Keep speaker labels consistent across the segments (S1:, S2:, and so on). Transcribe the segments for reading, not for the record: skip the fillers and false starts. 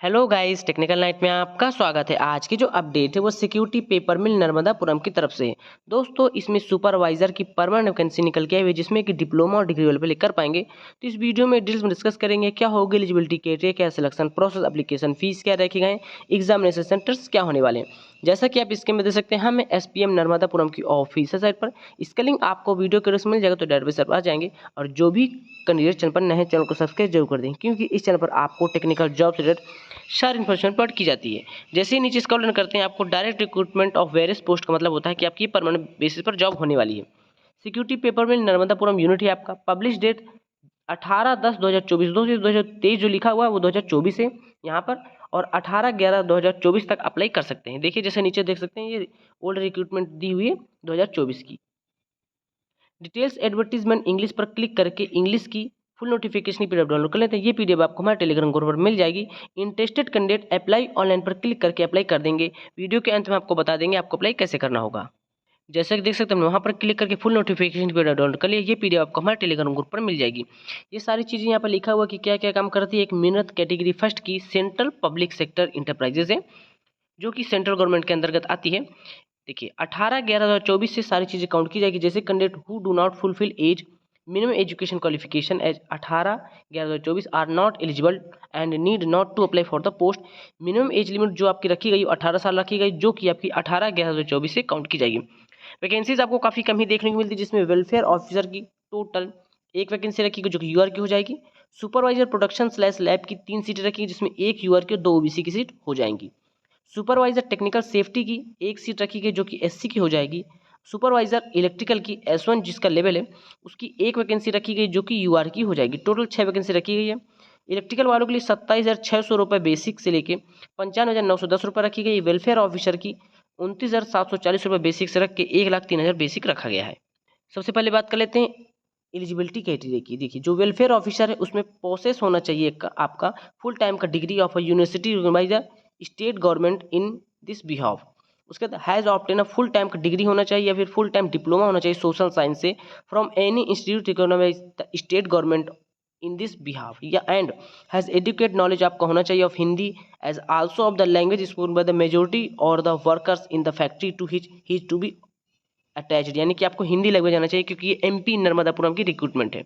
S1: Hello guys, technical night में आपका स्वागत है। आज की जो अपडेट है वो सिक्योरिटी पेपर मिल नर्मदापुरम की तरफ से है। दोस्तों, इसमें सुपरवाइजर की परमानेंट वैकेंसी निकल के आई हुई है, जिसमें कि डिप्लोमा और डिग्री वाले पे कर पाएंगे। तो इस वीडियो में डिटेल्स में डिस्कस करेंगे क्या होगी एलिजिबिलिटी क्राइटेरिया, क्या सिलेक्शन प्रोसेस, एप्लीकेशन फीस क्या रखे गए, एग्जामिनेशन सेंटर्स क्या होने वाले हैं। जैसा कि आप इसके में देख सकते हैं, हमें SPM नर्मदापुरम की ऑफिशियल साइट पर इसका लिंक आपको वीडियो के रूप में मिल जाएगा, तो डायरेक्ट पर आ जाएंगे। और जो भी कैंडिडेट चैनल पर नए चैनल को सब्सक्राइब जरूर कर दें, क्योंकि इस चैनल पर आपको टेक्निकल जॉब से रिलेटेड सारी इन्फॉर्मेशन प्रोवाइड की जाती है। जैसे ही नीचे स्क्रॉल करते हैं, आपको direct recruitment of various post का मतलब होता है कि आपकी परमानेंट बेसिस पर जॉब होने वाली है। सिक्योरिटी पेपर मिल नर्मदापुरम यूनिट है आपका। पब्लिश डेट 18/10/2024, 2023 जो लिखा हुआ है वो 2024 है यहाँ पर। और 18/11/2024 तक अप्लाई कर सकते हैं। देखिए जैसे नीचे देख सकते हैं, ये ओल्ड रिक्रूटमेंट दी हुई है 2024 की। डिटेल्स एडवर्टीजमेंट इंग्लिश पर क्लिक करके इंग्लिश की फुल नोटिफिकेशन की पीडीएफ डाउनलोड कर लेते हैं। ये पीडीएफ आपको हमारे टेलीग्राम ग्रुप पर मिल जाएगी। इंटरेस्टेड कैंडिडेट अप्लाई ऑनलाइन पर क्लिक करके अप्लाई कर देंगे। वीडियो के अंत में आपको बता देंगे आपको अप्लाई कैसे करना होगा। जैसे कि देख सकते हैं, वहाँ पर क्लिक करके फुल नोटिफिकेशन की पीडीएफ डाउनलोड कर लिए। ये पीडीएफ आपको हमारे टेलीग्राम ग्रुप पर मिल जाएगी। ये सारी चीज़ें यहाँ पर लिखा हुआ कि क्या क्या काम करती है। एक मिनट कैटेगरी फर्स्ट की सेंट्रल पब्लिक सेक्टर इंटरप्राइजेज है, जो कि सेंट्रल गवर्नमेंट के अंतर्गत आती है। देखिए 18/11/2024 से सारी चीज़ें काउंट की जाएगी। जैसे candidate who do not fulfil as minimum education qualification as 18/11/2024 are not eligible and need not to apply for the post. Minimum age limit जो आपकी रखी गई 18 साल रखी गई, जो कि आपकी 18/11/2024 से काउंट की जाएगी। वैकेंसीज आपको काफ़ी कम ही देखने को मिलती है, जिसमें वेलफेयर ऑफिसर की टोटल एक वैकेंसी रखी गई, जो कि UR की हो जाएगी। सुपरवाइजर प्रोडक्शन स्लैश लैब की 3 सीटें रखी गई, जिसमें एक UR की और 2 OBC की सीट हो जाएंगी। सुपरवाइजर टेक्निकल सेफ्टी की एक सीट रखी गई, जो कि SC की हो जाएगी। सुपरवाइजर इलेक्ट्रिकल की S1 जिसका लेवल है, उसकी एक वैकेंसी रखी गई, जो कि UR की हो जाएगी। टोटल 6 वैकेंसी रखी गई है। इलेक्ट्रिकल वालों के लिए 27,600 रुपये बेसिक से लेके 95,910 रुपये रखी गई। वेलफेयर ऑफिसर की 29,740 रुपये बेसिक से रख के 1,03,000 बेसिक रखा गया है। सबसे पहले बात कर लेते हैं एलिजिबिलिटी क्राइटेरिया की। देखिए जो वेलफेयर ऑफिसर है, उसमें प्रोसेस होना चाहिए आपका फुल टाइम का degree of a university by the state government in this behalf. उसके बाद has obtain a full time का डिग्री होना चाहिए या फिर फुल टाइम डिप्लोमा होना चाहिए सोशल साइंस से from any institute recognised by the state government in this behalf, या एंड हैज़ एडुकेट नॉलेज आपका होना चाहिए of Hindi as also of the language spoken by the majority और the workers in the factory to his to be attached, यानी कि आपको Hindi language आना चाहिए, क्योंकि ये MP नर्मदापुरम की रिक्रूटमेंट है।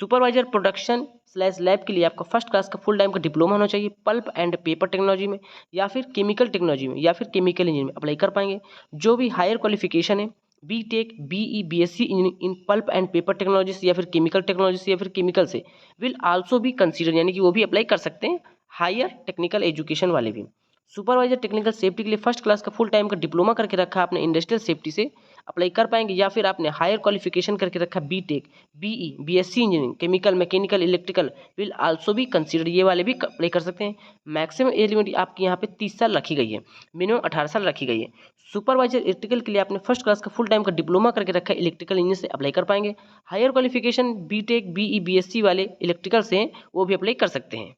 S1: सुपरवाइजर प्रोडक्शन स्लैश लैब के लिए आपका फर्स्ट क्लास का फुल टाइम का डिप्लोमा होना चाहिए पल्प एंड पेपर टेक्नोलॉजी में, या फिर केमिकल टेक्नोलॉजी में, या फिर केमिकल इंजीनियरिंग में अप्लाई कर पाएंगे। जो भी हायर क्वालिफिकेशन है BTech BE BSc in pulp and paper technology से, या फिर केमिकल टेक्नोलॉजी से, या फिर केमिकल से, विल आल्सो भी कंसीडर, यानी कि वो भी अप्लाई कर सकते हैं, हायर टेक्निकल एजुकेशन वाले भी। सुपरवाइजर टेक्निकल सेफ्टी के लिए फर्स्ट क्लास का फुल टाइम का डिप्लोमा करके रखा आपने इंडस्ट्रियल सेफ्टी से, अप्लाई कर पाएंगे। या फिर आपने हायर क्वालिफिकेशन करके रखा BTech BE BSc engineering chemical mechanical electrical, will also भी कंसीडर, ये वाले भी अप्लाई कर सकते हैं। मैक्सिमम एज लिमिट आपकी यहाँ पे 30 साल रखी गई है, मिनिमम 18 साल रखी गई है। सुपरवाइजर इलेक्ट्रिकल के लिए आपने फर्स्ट क्लास का फुल टाइम का डिप्लोमा करके रखा है इलेक्ट्रिकल इंजीनियर से, अप्लाई कर पाएंगे। Higher qualification BTech BE BSc वाले इलेक्ट्रिकल से हैं, वो भी अप्लाई कर सकते हैं।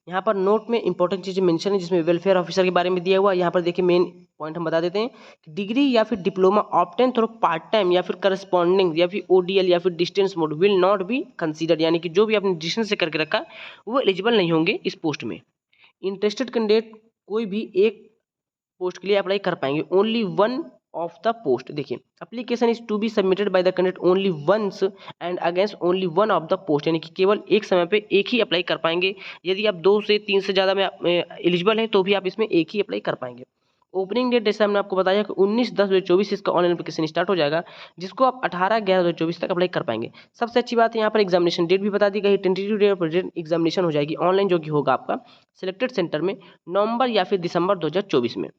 S1: यहाँ पर नोट में इंपॉर्टेंट चीज़ें मेंशन है, जिसमें वेलफेयर ऑफिसर के बारे में दिया हुआ है। यहाँ पर देखिए मेन पॉइंट हम बता देते हैं कि डिग्री या फिर diploma obtain through part time या फिर करस्पॉन्डिंग या फिर ODL या फिर distance mode will not be considered, यानी कि जो भी आपने डिस्टेंस से करके रखा वो एलिजिबल नहीं होंगे इस पोस्ट में। इंटरेस्टेड कैंडिडेट कोई भी एक पोस्ट के लिए अप्लाई कर पाएंगे, only one of the post. देखिए application is to be submitted by the candidate only once and against only one of the post, यानी कि केवल एक समय पे एक ही अप्लाई कर पाएंगे। यदि आप 2 से 3 से ज़्यादा में एलिजिबल हैं, तो भी आप इसमें एक ही अप्लाई कर पाएंगे। ओपनिंग डेट जैसे हमने आपको बताया कि 19/10/2024 इसका ऑनलाइन एप्लीकेशन स्टार्ट हो जाएगा, जिसको आप 18/11/2024 तक अप्लाई कर पाएंगे। सबसे अच्छी बात है यहाँ पर एग्जामिनेशन डेट भी बता दी गई, टेंटेटिव डेट पर एग्जामिनेशन हो जाएगी ऑनलाइन, जो कि होगा आपका सिलेक्टेड सेंटर में नवंबर या फिर दिसंबर 2024 में।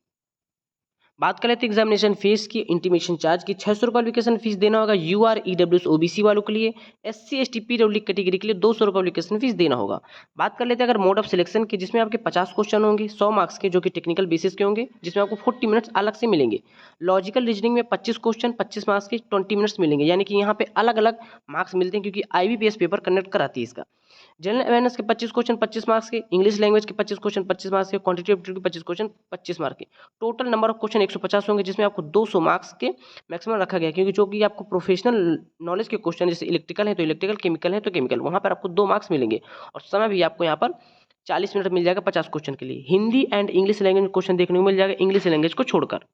S1: बात कर लेते हैं एग्जामिनेशन फीस की। इंटीमेशन चार्ज की 600 रुपये एप्लीकेशन फीस देना होगा UR EWS OBC वालों के लिए। SC ST PWD कैटेगरी के लिए 200 रुपये एप्लीकेशन फीस देना होगा। बात कर लेते हैं अगर मोड ऑफ सिलेक्शन की, जिसमें आपके 50 क्वेश्चन होंगे 100 मार्क्स के, जो कि टेक्निकल बेसिस के होंगे, जिसमें आपको 40 मिनट्स अलग से मिलेंगे। लॉजिकल रीजनिंग में 25 क्वेश्चन 25 मार्क्स के 20 मिनट्स मिलेंगे, यानी कि यहाँ पे अलग अलग मार्क्स मिलते हैं, क्योंकि IBPS पेपर कंडक्ट कराती है इसका। जनरल अवेयरनेस के 25 क्वेश्चन 25 मार्क्स के, इंग्लिश लैंग्वेज के 25 क्वेश्चन 25 मार्क्स के, क्वांटिटेटिव एप्टीट्यूड के 25 क्वेश्चन 25 मार्क्स के। टोटल नंबर ऑफ क्वेश्चन 150 होंगे, जिसमें आपको 200 मार्क्स के मैक्सिमम रखा गया है, क्योंकि जो कि आपको प्रोफेशनल नॉलेज के क्वेश्चन, जैसे इलेक्ट्रिकल है तो इलेक्ट्रिकल, केमिकल है तो केमिकल, वहाँ पर आपको 2 मार्क्स मिलेंगे। और समय भी आपको यहाँ पर 40 मिनट मिल जाएगा 50 क्वेश्चन के लिए। हिंदी एंड इंग्लिश लैंग्वेज में क्वेश्चन देखने को मिल जाएगा, इंग्लिश लैंग्वेज को छोड़कर।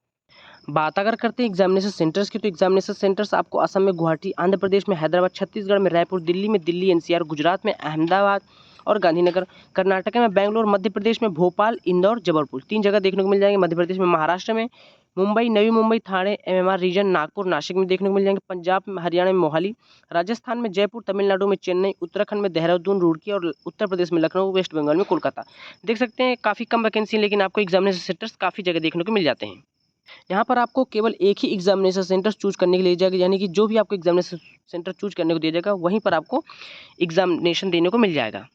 S1: बात अगर करते हैं एग्जामिनेशन सेंटर्स की, तो एग्जामिनेशन सेंटर्स आपको असम में गुवाहाटी, आंध्र प्रदेश में हैदराबाद, छत्तीसगढ़ में रायपुर, दिल्ली में दिल्ली एनसीआर, गुजरात में अहमदाबाद और गांधीनगर, कर्नाटक में बेंगलोर, मध्य प्रदेश में भोपाल, इंदौर, जबलपुर, 3 जगह देखने को मिल जाएंगे। मध्य प्रदेश में महाराष्ट्र में मुंबई, नवी मुंबई, ठाणे, एमएमआर रीजन, नागपुर, नासिक में देखने को मिल जाएंगे। पंजाब में, हरियाणा में मोहाली, राजस्थान में जयपुर, तमिलनाडु में चेन्नई, उत्तराखंड में देहरादून, रुड़की और उत्तर प्रदेश में लखनऊ, वेस्ट बंगाल में कोलकाता। देख सकते हैं काफ़ी कम वैकेंसी, लेकिन आपको एग्जामिनेशन सेंटर्स काफ़ी जगह देखने को मिल जाते हैं। यहाँ पर आपको केवल एक ही एग्जामिनेशन सेंटर चूज करने के लिए जाएगा, यानी कि जो भी आपको एग्जामिनेशन सेंटर चूज करने को दिया जाएगा वहीं पर आपको एग्जामिनेशन देने को मिल जाएगा।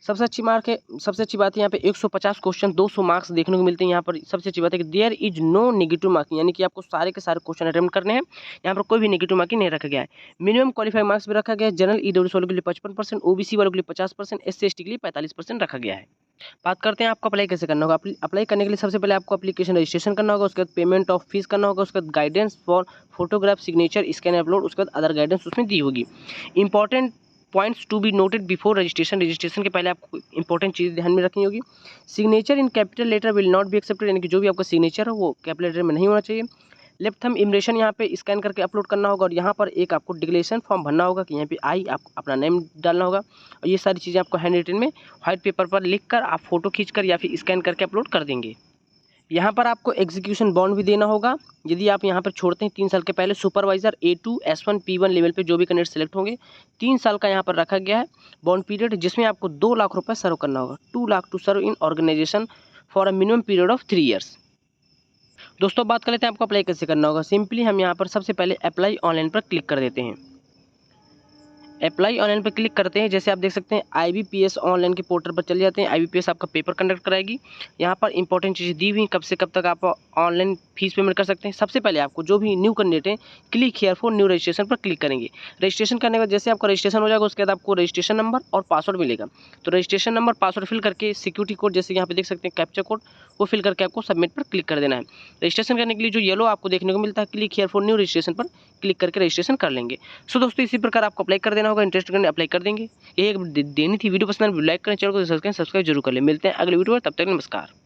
S1: सबसे अच्छी बात है यहाँ पे 150 क्वेश्चन 200 मार्क्स देखने को मिलते हैं। यहाँ पर सबसे अच्छी बात है कि there is no negative marking, यानी कि आपको सारे के सारे क्वेश्चन अटेम्प्ट करने हैं। यहाँ पर कोई भी नेगेटिव मार्किंग नहीं रखा गया है। मिनिमम क्वालिफाइंग मार्क्स भी रखा गया है। जनरल ईडब्ल्यूएस वालों के लिए 55%, ओबीसी वालों के लिए 50%, SC/ST के लिए 45% रखा गया है। बात करते हैं आपको अप्लाई कैसे करना होगा। अप्लाई करने के लिए सबसे पहले आपको एप्लीकेशन रजिस्ट्रेशन करना होगा, उसके बाद पेमेंट ऑफ फीस करना होगा, उसके बाद guidance for photograph, signature, scan, upload, उसके बाद अदर गाइडेंस उसमें दी होगी। Important points to be noted before registration के पहले आपको इंपॉर्टेंट चीज़ ध्यान में रखनी होगी। Signature in capital letter will not be accepted, यानी कि जो भी आपका सिग्नेचर है वो कैपिटल लेटर में नहीं होना चाहिए। लेफ्ट थंब इम्प्रेशन यहाँ पे स्कैन करके अपलोड करना होगा, और यहाँ पर एक आपको डिक्लेरेशन फॉर्म भरना होगा कि यहाँ पे आपको अपना नेम डालना होगा, और ये सारी चीज़ें आपको हैंड रिटन में व्हाइट पेपर पर लिख कर आप फोटो खींचकर या फिर स्कैन करके अपलोड कर देंगे। यहाँ पर आपको एग्जीक्यूशन बॉन्ड भी देना होगा। यदि आप यहाँ पर छोड़ते हैं 3 साल के पहले supervisor A2 S1 P1 level पे जो भी कैंडिडेट सेलेक्ट होंगे, 3 साल का यहाँ पर रखा गया है बॉन्ड पीरियड, जिसमें आपको 2 लाख रुपये सर्व करना होगा। 2 lakh to serve in organisation for a minimum period of 3 years. दोस्तों बात कर लेते हैं आपको अप्लाई कैसे करना होगा। सिंपली हम यहाँ पर सबसे पहले अप्लाई ऑनलाइन पर क्लिक कर देते हैं। अप्लाई ऑनलाइन पर क्लिक करते हैं, जैसे आप देख सकते हैं IBPS ऑनलाइन के पोर्टल पर चले जाते हैं। IBPS आपका पेपर कंडक्ट कराएगी। यहाँ पर इंपॉर्टेंट चीज़ें दी हुई, कब से कब तक आप ऑनलाइन फीस पेमेंट कर सकते हैं। सबसे पहले आपको जो भी न्यू कैंडिडेट है, click here for new registration पर क्लिक करेंगे। रजिस्ट्रेशन करने के बाद जैसे आपका रजिस्ट्रेशन हो जाएगा, उसके बाद आपको रजिस्ट्रेशन नंबर और पासवर्ड मिलेगा। तो रजिस्ट्रेशन नंबर, पासवर्ड फिल करके सिक्योरिटी कोड, जैसे यहाँ पे देख सकते हैं कैप्चा कोड, वो फिल करके आपको सबमिट पर क्लिक कर देना है। रजिस्ट्रेशन करने के लिए जो येलो आपको देखने को मिलता है, click here for new registration पर क्लिक करके रजिस्ट्रेशन कर लेंगे। सो दोस्तों इसी प्रकार आपको अप्लाई कर देना होगा। इंटरेस्ट करने अप्लाई कर देंगे। ये एक देनी थी वीडियो पसंद, लाइक करें, चैनल को सब्सक्राइब जरूर कर ले। मिलते हैं अगले वीडियो में, तब तक नमस्कार।